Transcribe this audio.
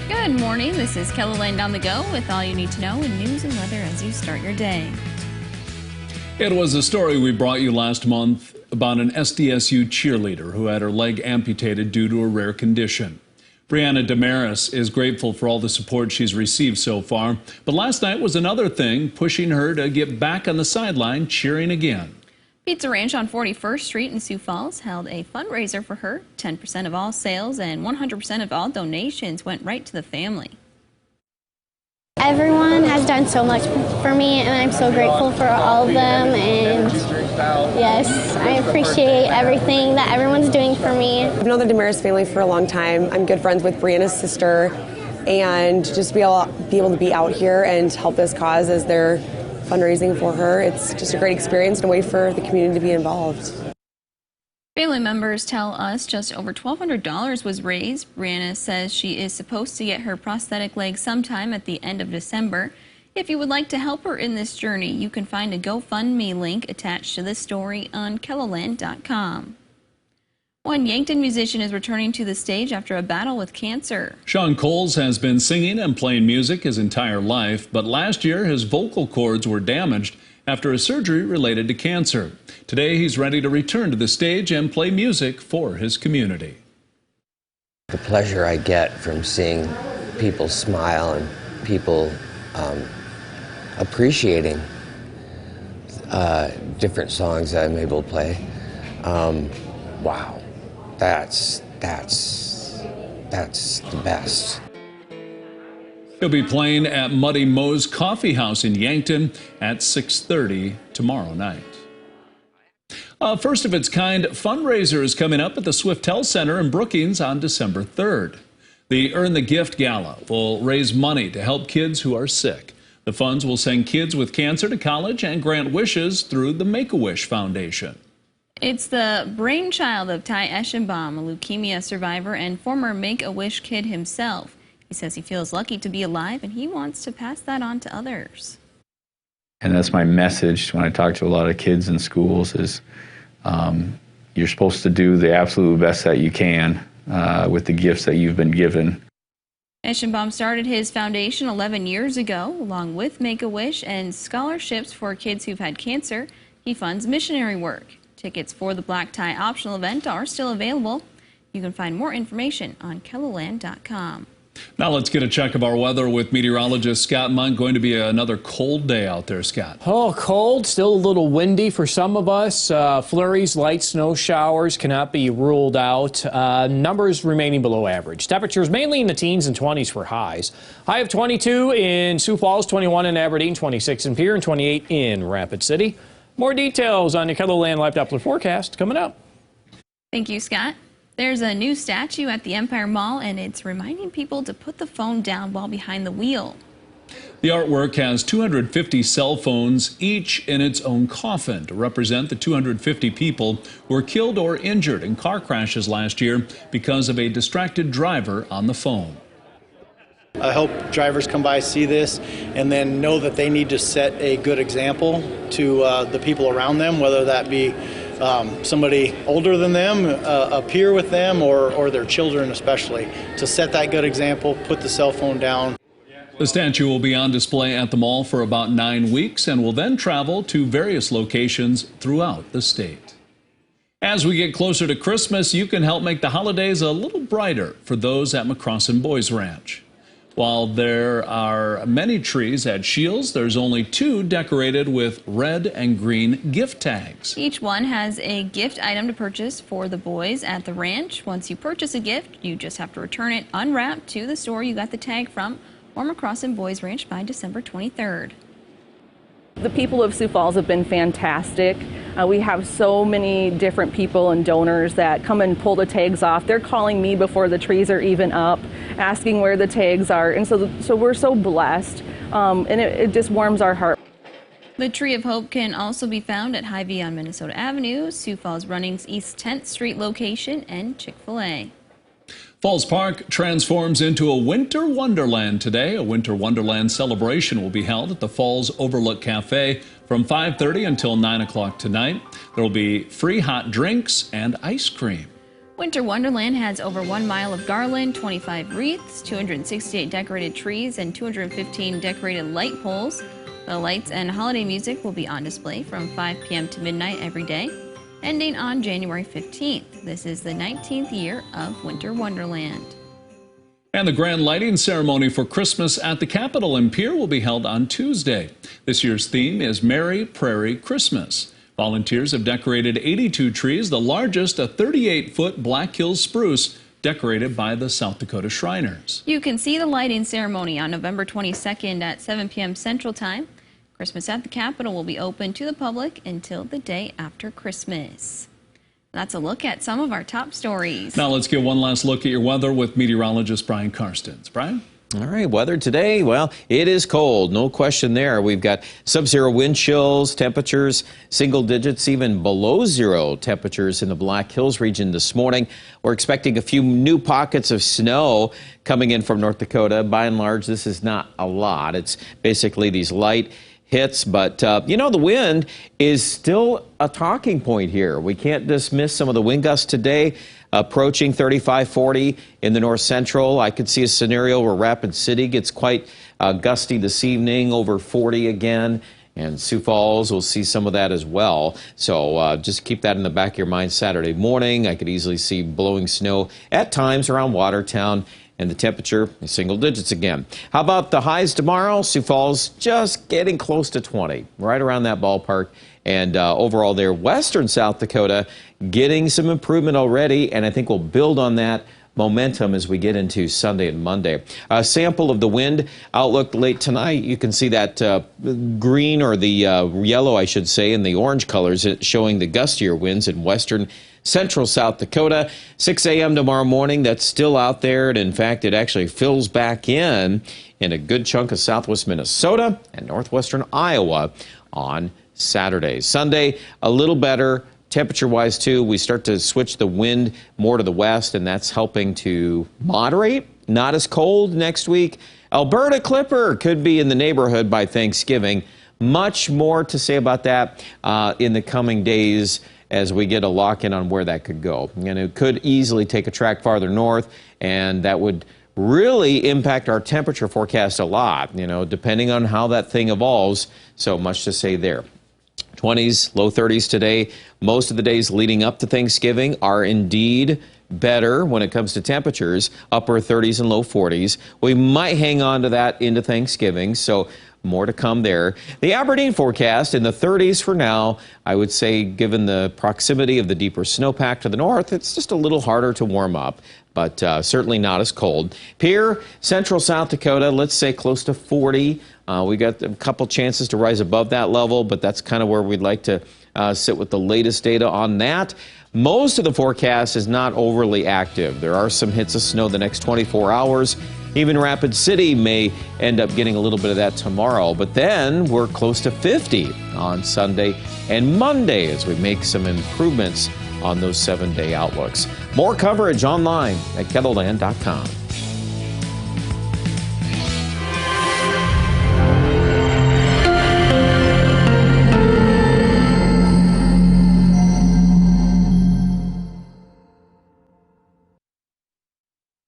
Good morning. This is Wonderland on the go with all you need to know in news and weather as you start your day. It was a story we brought you last month about an SDSU cheerleader who had her leg amputated due to a rare condition. Brianna Damaris is grateful for all the support she's received so far, but last night was another thing pushing her to get back on the sideline cheering again. Pizza Ranch on 41st Street in Sioux Falls held a fundraiser for her. 10% of all sales and 100% of all donations went right to the family. Everyone has done so much for me, and I'm so grateful for all of them. And yes, I appreciate everything that everyone's doing for me. I've known the Damaris family for a long time. I'm good friends with Brianna's sister, and just be able to be out here and help this cause as they're fundraising for her. It's just a great experience and a way for the community to be involved. Family members tell us just over $1,200 was raised. Brianna says she is supposed to get her prosthetic leg sometime at the end of December. If you would like to help her in this journey, you can find a GoFundMe link attached to this story on KELOLAND.com. One Yankton musician is returning to the stage after a battle with cancer. Sean Coles has been singing and playing music his entire life, but last year his vocal cords were damaged after a surgery related to cancer. Today he's ready to return to the stage and play music for his community. The pleasure I get from seeing people smile and people appreciating different songs that I'm able to play. Wow. That's the best. He'll be playing at Muddy Moe's Coffee House in Yankton at 6:30 tomorrow night. A first-of-its-kind fundraiser is coming up at the Swiftel Center in Brookings on December 3rd. The Earn the Gift Gala will raise money to help kids who are sick. The funds will send kids with cancer to college and grant wishes through the Make-A-Wish Foundation. It's the brainchild of Ty Eschenbaum, a leukemia survivor and former Make-A-Wish kid himself. He says he feels lucky to be alive and he wants to pass that on to others. And that's my message when I talk to a lot of kids in schools is you're supposed to do the absolute best that you can with the gifts that you've been given. Eschenbaum started his foundation 11 years ago, along with Make-A-Wish and scholarships for kids who've had cancer. He funds missionary work. Tickets for the Black Tie optional event are still available. You can find more information on KELOLAND.com. Now let's get a check of our weather with meteorologist Scott Munn. Going to be another cold day out there, Scott. Oh, cold, still a little windy for some of us. Flurries, light snow showers cannot be ruled out. Numbers remaining below average. Temperatures mainly in the teens and 20s for highs. High of 22 in Sioux Falls, 21 in Aberdeen, 26 in Pierre, and 28 in Rapid City. More details on your KELOLAND Live Doppler forecast coming up. Thank you, Scott. There's a new statue at the Empire Mall, and it's reminding people to put the phone down while behind the wheel. The artwork has 250 cell phones, each in its own coffin, to represent the 250 people who were killed or injured in car crashes last year because of a distracted driver on the phone. I hope drivers come by, see this, and then know that they need to set a good example to the people around them, whether that be somebody older than them, a peer with them, or their children especially, to set that good example, put the cell phone down. The statue will be on display at the mall for about 9 weeks and will then travel to various locations throughout the state. As we get closer to Christmas, you can help make the holidays a little brighter for those at McCrossin Boys Ranch. While there are many trees at Shields, there's only 2 decorated with red and green gift tags. Each one has a gift item to purchase for the boys at the ranch. Once you purchase a gift, you just have to return it unwrapped to the store you got the tag from or McCrossin Boys Ranch by December 23rd. The people of Sioux Falls have been fantastic. We have so many different people and donors that come and pull the tags off. They're calling me before the trees are even up, asking where the tags are, and so we're so blessed, and it just warms our heart. The Tree of Hope can also be found at Hy-Vee on Minnesota Avenue, Sioux Falls Running's East 10th Street location, and Chick-fil-A. Falls Park transforms into a winter wonderland today. A winter wonderland celebration will be held at the Falls Overlook Cafe from 5:30 until 9 o'clock tonight. There will be free hot drinks and ice cream. Winter Wonderland has over 1 mile of garland, 25 wreaths, 268 decorated trees, and 215 decorated light poles. The lights and holiday music will be on display from 5 p.m. to midnight every day, ending on January 15th. This is the 19th year of Winter Wonderland. And the grand lighting ceremony for Christmas at the Capitol in Pierre will be held on Tuesday. This year's theme is Merry Prairie Christmas. Volunteers have decorated 82 trees, the largest a 38-foot Black Hills spruce decorated by the South Dakota Shriners. You can see the lighting ceremony on November 22nd at 7 p.m. Central Time. Christmas at the Capitol will be open to the public until the day after Christmas. That's a look at some of our top stories. Now let's get one last look at your weather with meteorologist Brian Karstens. Brian? All right, weather today, well, it is cold, no question there. We've got sub-zero wind chills, temperatures, single digits, even below zero temperatures in the Black Hills region this morning. We're expecting a few new pockets of snow coming in from North Dakota. By and large, this is not a lot. It's basically these light hits, but you know, the wind is still a talking point here. We can't dismiss some of the wind gusts today. Approaching 35, 40 in the north central. I could see a scenario where Rapid City gets quite gusty this evening, over 40 again. And Sioux Falls will see some of that as well. So just keep that in the back of your mind Saturday morning. I could easily see blowing snow at times around Watertown. And the temperature is single digits again. How about the highs tomorrow? Sioux Falls just getting close to 20, right around that ballpark. And overall there, western South Dakota getting some improvement already, and I think we'll build on that momentum as we get into Sunday and Monday. A sample of the wind outlook late tonight. You can see that green, or the yellow, I should say, and the orange colors showing the gustier winds in western central South Dakota. 6 a.m. tomorrow morning, that's still out there, and in fact, it actually fills back in a good chunk of southwest Minnesota and northwestern Iowa on Saturday. Sunday, a little better temperature-wise, too. We start to switch the wind more to the west, and that's helping to moderate. Not as cold next week. Alberta Clipper could be in the neighborhood by Thanksgiving. Much more to say about that in the coming days as we get a lock-in on where that could go. And it could easily take a track farther north, and that would really impact our temperature forecast a lot, you know, depending on how that thing evolves. So much to say there. 20s, low 30s today. Most of the days leading up to Thanksgiving are indeed better when it comes to temperatures, upper 30s and low 40s. We might hang on to that into Thanksgiving, so more to come there. The Aberdeen forecast in the 30s for now. I would say, given the proximity of the deeper snowpack to the north, it's just a little harder to warm up, but certainly not as cold. Pierre, central South Dakota, let's say close to 40. We got a couple chances to rise above that level, but that's kind of where we'd like to sit with the latest data on that. Most of the forecast is not overly active. There are some hits of snow the next 24 hours. Even Rapid City may end up getting a little bit of that tomorrow, but then we're close to 50 on Sunday and Monday as we make some improvements on those 7-day outlooks. More coverage online at kettleland.com.